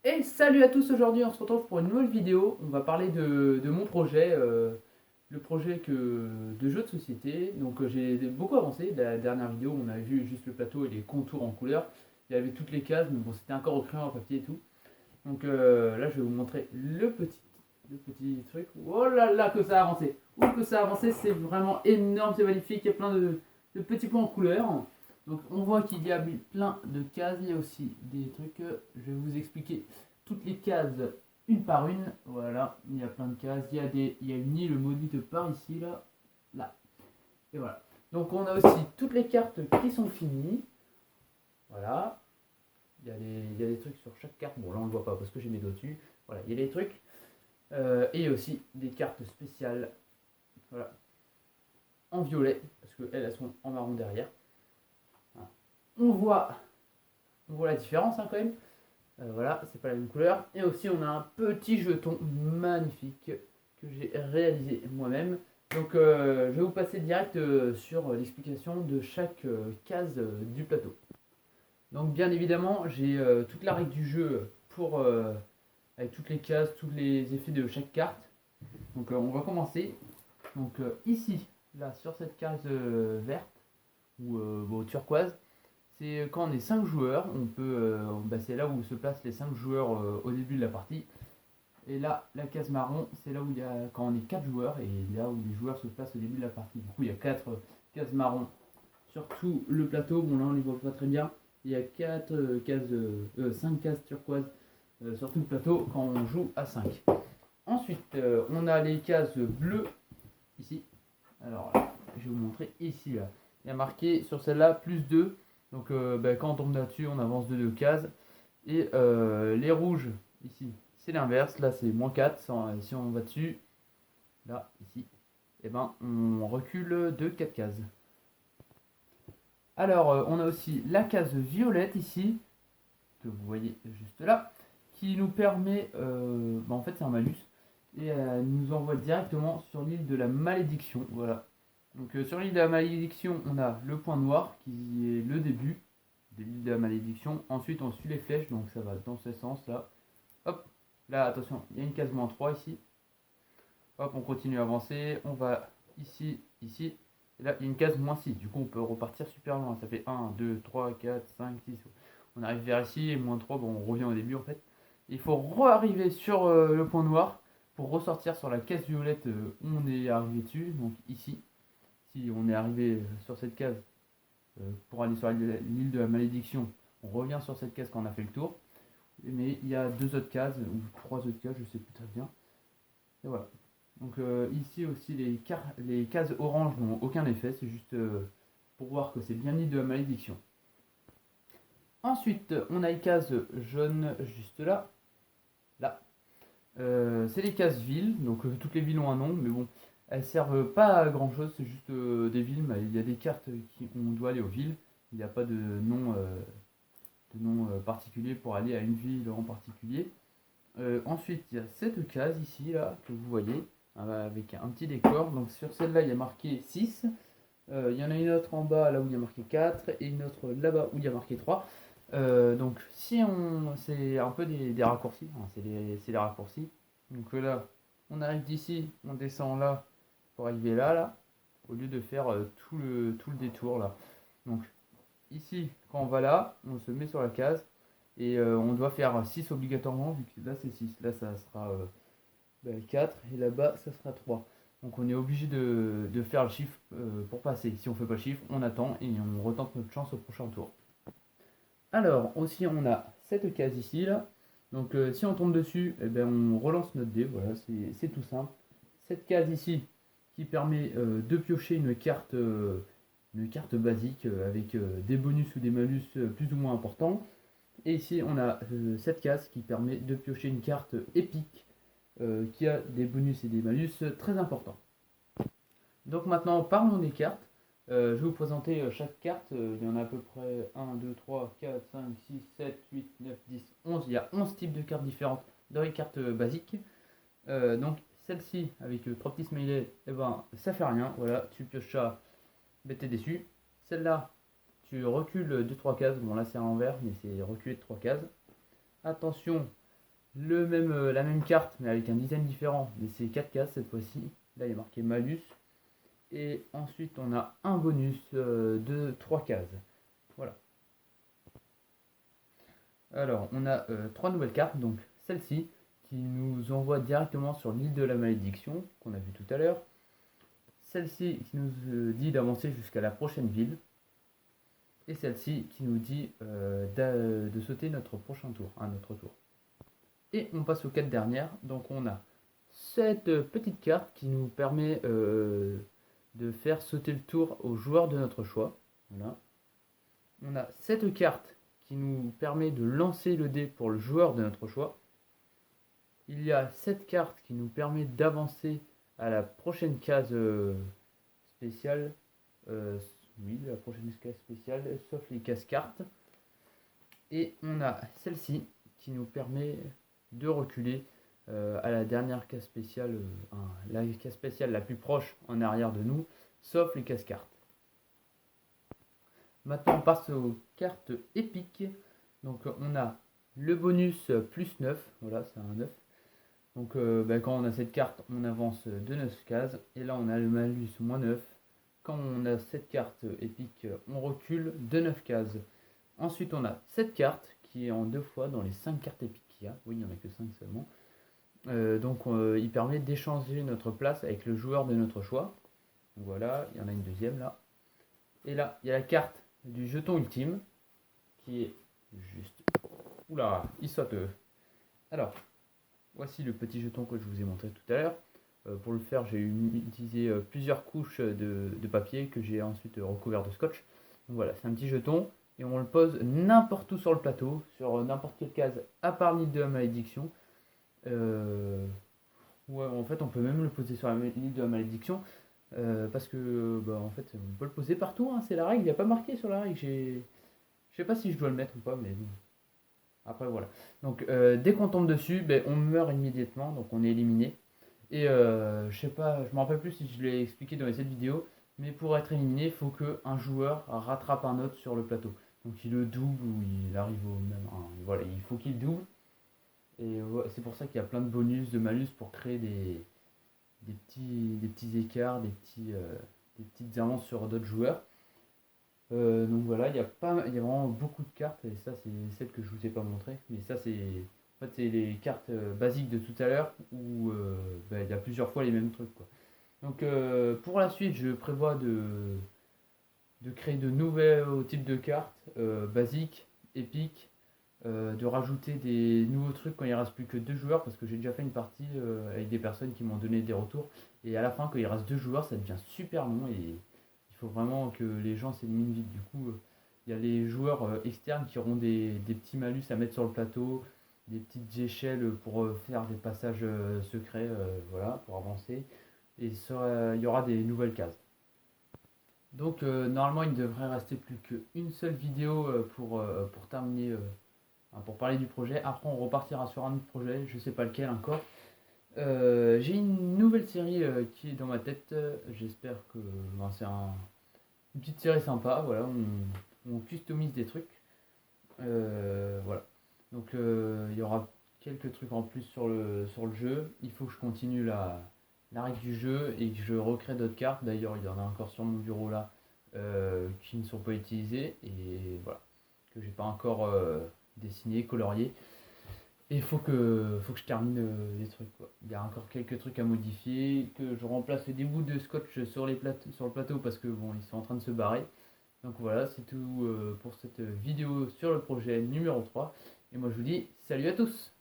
Et salut à tous, aujourd'hui on se retrouve pour une nouvelle vidéo. On va parler de mon projet, le projet de jeu de société. Donc j'ai beaucoup avancé. La dernière vidéo, on avait vu juste le plateau et les contours en couleur. Il y avait toutes les cases, mais bon, c'était encore au crayon à papier et tout. Donc là, je vais vous montrer le petit truc. Oh là là, que ça a avancé! Oh, que ça a avancé, c'est vraiment énorme, c'est magnifique. Il y a plein de petits points en couleur. Donc on voit qu'il y a plein de cases. Il y a aussi des trucs. Je vais vous expliquer toutes les cases une par une. Voilà, il y a plein de cases. Il y a une île maudite par ici, là. Là. Et voilà. Donc on a aussi toutes les cartes qui sont finies. Voilà. Il y a des trucs sur chaque carte. Bon, là on ne le voit pas parce que j'ai mes doigts dessus. Voilà, il y a des trucs. Et aussi des cartes spéciales. Voilà. En violet, parce qu'elles sont en marron derrière. Voilà. On voit, on voit la différence quand même. Voilà, c'est pas la même couleur. Et aussi, on a un petit jeton magnifique que j'ai réalisé moi-même. Donc, je vais vous passer direct sur l'explication de chaque case du plateau. Donc, bien évidemment, j'ai toute la règle du jeu avec toutes les cases, tous les effets de chaque carte. Donc, on va commencer. Donc, ici, là, sur cette case verte ou turquoise, c'est quand on est 5 joueurs, c'est là où se placent les 5 joueurs au début de la partie. Et là, la case marron, c'est là où il y a quand on est 4 joueurs et là où les joueurs se placent au début de la partie. Du coup, il y a 4 cases marron sur tout le plateau. Bon, là, on ne les voit pas très bien. Il y a 5 cases turquoises sur tout le plateau quand on joue à 5. Ensuite, on a les cases bleues ici. Alors, je vais vous montrer ici. Là. Il y a marqué sur celle-là plus 2. Donc quand on tombe là-dessus, on avance de 2 cases. Et les rouges, ici, c'est l'inverse. Là, c'est moins 4. Si on va dessus, là, ici, et on recule de 4 cases. Alors, on a aussi la case violette ici, que vous voyez juste là, qui nous permet, en fait, c'est un malus, et nous envoie directement sur l'île de la malédiction. Voilà. Donc, sur l'île de la malédiction, on a le point noir qui est le début de l'île de la malédiction. Ensuite, on suit les flèches, donc ça va dans ce sens-là. Hop, là, attention, il y a une case moins 3 ici. Hop, on continue à avancer. On va ici, ici. Et là, il y a une case moins 6. Du coup, on peut repartir super loin. Ça fait 1, 2, 3, 4, 5, 6. On arrive vers ici et moins 3, bon, on revient au début en fait. Il faut re-arriver sur le point noir pour ressortir sur la case violette où on est arrivé dessus. Donc ici, si on est arrivé sur cette case pour aller sur l'île de la malédiction, on revient sur cette case quand on a fait le tour. Mais il y a 2 autres cases, ou 3 autres cases, je sais plus très bien. Et voilà. Donc ici aussi, les cases orange n'ont aucun effet, c'est juste pour voir que c'est bien l'île de la malédiction. Ensuite, on a les cases jaunes juste là. Là. C'est les cases villes, donc toutes les villes ont un nom, mais bon, elles servent pas à grand chose, c'est juste des villes, mais il y a des cartes qui on doit aller aux villes, il n'y a pas de nom particulier pour aller à une ville en particulier. Ensuite, il y a cette case ici, là, que vous voyez, avec un petit décor. Donc sur celle-là, il y a marqué 6. Il y en a une autre en bas, là où il y a marqué 4, et une autre là-bas où il y a marqué 3. Donc si on... C'est un peu des raccourcis, hein, c'est les raccourcis. Donc là, on arrive d'ici, on descend là, pour arriver là, là, au lieu de faire tout le détour là. Donc ici, quand on va là, on se met sur la case, et on doit faire 6 obligatoirement, vu que là c'est 6. Là ça sera 4 et là-bas ça sera 3. Donc on est obligé de faire le chiffre pour passer. Si on fait pas le chiffre, on attend et on retente notre chance au prochain tour. Alors aussi on a cette case ici là. Donc si on tombe dessus, on relance notre dé. Voilà, c'est tout simple. Cette case ici qui permet de piocher une carte basique avec des bonus ou des malus plus ou moins importants. Et ici, on a cette case qui permet de piocher une carte épique qui a des bonus et des malus très importants. Donc maintenant, parlons des cartes. Je vais vous présenter chaque carte. Il y en a à peu près 1, 2, 3, 4, 5, 6, 7, 8, 9, 10, 11. Il y a 11 types de cartes différentes dans les cartes basiques. Donc celle-ci, avec 3 petits smileys, ça fait rien. Voilà, tu pioches ça, t'es déçu. Celle-là, tu recules 2-3 cases. Bon, là c'est à l'envers, mais c'est reculé de 3 cases. Attention, la même carte mais avec un design différent, mais c'est 4 cases cette fois-ci. Là il est marqué malus. Et ensuite on a un bonus de 3 cases. Voilà. Alors on a 3 nouvelles cartes, donc celle-ci qui nous envoie directement sur l'île de la malédiction qu'on a vu tout à l'heure. Celle-ci qui nous dit d'avancer jusqu'à la prochaine ville. Et celle-ci qui nous dit de sauter notre prochain tour, un autre tour. Et on passe aux 4 dernières. Donc on a cette petite carte qui nous permet de faire sauter le tour au joueur de notre choix. Voilà. On a cette carte qui nous permet de lancer le dé pour le joueur de notre choix. Il y a cette carte qui nous permet d'avancer à la prochaine case spéciale. Oui, la prochaine case spéciale, sauf les cases cartes. Et on a celle-ci qui nous permet de reculer à la dernière case spéciale, la case spéciale la plus proche en arrière de nous, sauf les cases cartes. Maintenant on passe aux cartes épiques. Donc on a le bonus plus 9, voilà c'est un 9. Donc quand on a cette carte on avance de 9 cases. Et là on a le malus moins 9. Quand on a cette carte épique on recule de 9 cases. Ensuite on a cette carte qui est en 2 fois dans les 5 cartes épiques qu'il y a. Oui il n'y en a que 5 seulement. Il permet d'échanger notre place avec le joueur de notre choix. Donc voilà, il y en a une deuxième là. Et là, il y a la carte du jeton ultime qui est juste... Oula, il saute. Alors, voici le petit jeton que je vous ai montré tout à l'heure. Pour le faire, j'ai utilisé plusieurs couches de papier que j'ai ensuite recouvert de scotch. Donc voilà, c'est un petit jeton et on le pose n'importe où sur le plateau, sur n'importe quelle case à part l'île de la malédiction. Ouais, en fait, on peut même le poser sur l'île de la malédiction. Parce que en fait on peut le poser partout, hein, c'est la règle, il n'y a pas marqué sur la règle, je sais pas si je dois le mettre ou pas, mais bon. Après voilà. Donc dès qu'on tombe dessus, on meurt immédiatement, donc on est éliminé. Et je sais pas, je me rappelle plus si je l'ai expliqué dans les 7 vidéos, mais pour être éliminé, il faut qu'un joueur rattrape un autre sur le plateau. Donc il le double ou il arrive au même. Voilà, il faut qu'il double. Et c'est pour ça qu'il y a plein de bonus, de malus pour créer des petits écarts, des petites avances sur d'autres joueurs. Donc voilà, il y a vraiment beaucoup de cartes, et ça c'est celle que je vous ai pas montré, mais ça c'est les cartes basiques de tout à l'heure où il y a plusieurs fois les mêmes trucs quoi. Donc pour la suite, je prévois de créer de nouveaux types de cartes basiques, épiques, de rajouter des nouveaux trucs quand il reste plus que 2 joueurs, parce que j'ai déjà fait une partie avec des personnes qui m'ont donné des retours, et à la fin quand il reste 2 joueurs ça devient super long et il faut vraiment que les gens s'éliminent vite. Du coup il y a les joueurs externes qui auront des petits malus à mettre sur le plateau, des petites échelles pour faire des passages secrets, voilà, pour avancer, et il y aura des nouvelles cases. Donc normalement il ne devrait rester plus qu'une seule vidéo pour terminer, pour parler du projet. Après on repartira sur un autre projet, je sais pas lequel encore. J'ai une nouvelle série qui est dans ma tête. J'espère que c'est une petite série sympa. Voilà, on customise des trucs. Voilà. Donc il y aura quelques trucs en plus sur le jeu. Il faut que je continue la règle du jeu et que je recrée d'autres cartes. D'ailleurs, il y en a encore sur mon bureau là qui ne sont pas utilisées et voilà, que j'ai pas encore dessiné, colorié. Et il faut que je termine les trucs quoi. Il y a encore quelques trucs à modifier, que je remplace des bouts de scotch sur le plateau parce que bon, ils sont en train de se barrer. Donc voilà, c'est tout pour cette vidéo sur le projet numéro 3. Et moi je vous dis salut à tous!